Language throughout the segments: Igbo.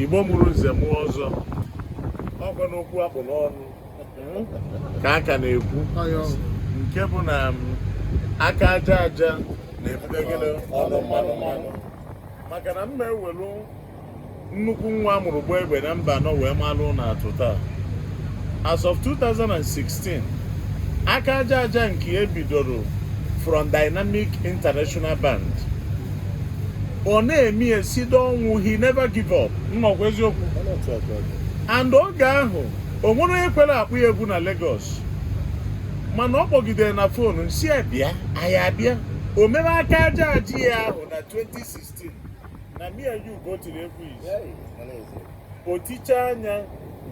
Igbo mụrụ nze mụọ ọzọ ọkwa n'okwu akpụ n'ọnụ ka a ka na-ekwu nke bụ na aka aja aja na-ebute gịnị ọnụ mmanụ mmanụ maka na mma ewelu nnukwu nwa amụrụ gbaa egbe na mba anọ wee malụ na atụ taa. As of 2016 aka aja aja nke ebidoro from Dynamic International Band ọ na-eme esido ọnwụ, he never give up. Nnọkwa eziokwu. And oge ahụ o nwere onye kwere akpụ ya egwu na Lagos, mana ọ kpọgidere na fonu nsi abịa anyị abịa o mere aka aja aja ya ahụ na 2016 na me and you go tiri egwu izi o ticha anya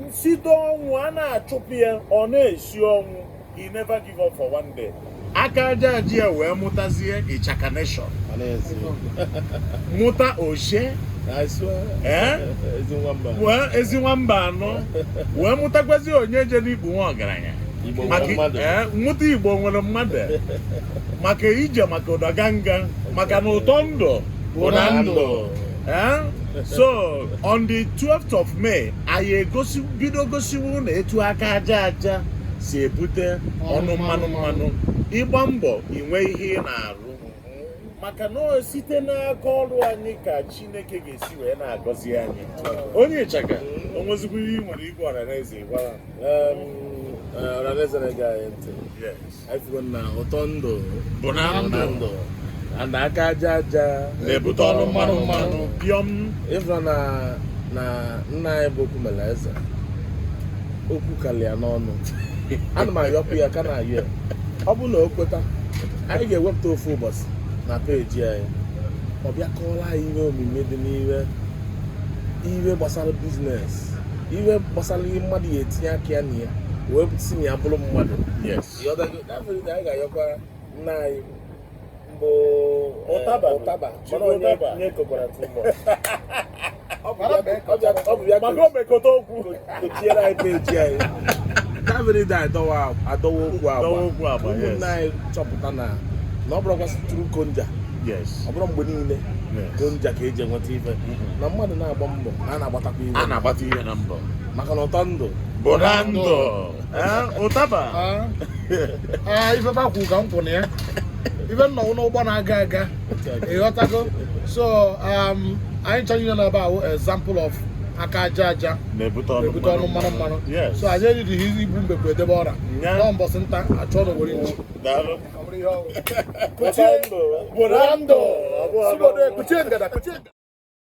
nsido ọnwụ a na-achụpụ ya ọ na-esi ọnwụ, he never give up for one day. Aka aja aja ya wee mụtazie Ịchaka Nation, mụta Oshe, ezi nwamba anọ, wee mụtakwazi onye je n'Igbo nwa ọgaranya. Nwụta Igbo nwere mmadụ maka ije, maka ụdaganga, maka na ụtọ ndụ bụ na ndụ. So on the 12th of May anyị bido gosiwo na etu aka aja aja si ebute ọnụ mmanụ mmanụ. Ịgba mbọ inwe ihe ị na-arụ maka na site n'aka ọrụ anyị ka Chineke ga-esi wee na-agọzi anyị. Onye Ịchaka, o nwezikwa ihe ị nwere igwe ọhaneze gwara ọhaneze na-ege anyị ntị. Anyị kwuo na ụtọ ndụ bụ na ndụ and aka aja aja na-ebute ọnụ mmanụ mmanụ. Pịọm ịfụra na nna anyị bụ Okwumalaeze okwu kalịa n'ọnụ. Ana m ayọpụ ya ka na ayọ ya. Ọ bụ na o kweta, anyị ga-ewepụta ofu ụbọchị na peji anyị ọ bịa kọọrọ anyị ihe omimi dị n'ihe gbasara biznes, ihe gbasara ihe mmadụ ya etinye aka ya na ya wee si na ya bụrụ mmadụ. yes anyị ga-ayọkwa nna anyị mbụ ụtaba onye kokwara tumọ ọ bụ ya maka omekọta okwu kochiere anyị peji anyị. David adọwa okwu agba ụmụnne anyị chọpụta na ọ bụrụkwa tụrụ konja, ọ bụrụ mgbe niile konja ka eji enweta ife, na mmadụ na-agba mbọ na a na-agbatakwa ihe, a na-agbata ihe na mbọ maka na ụtọ ndụ bụ na ndụ. Ụtaba ife bakwu ka m kwụ na ya, ife nnọwụ n'ụgbọ na-aga aga, ịghọtago. So anyị chọrọ ihe na-ebe ahụ example of aka aja aja na-ebute ọnụ mmanụ mmanụ. So anyị eriri igbu mbekwa edebe ọra nọ mbọsị nta achọ na owere nchi daalụ. kuchie ndụ.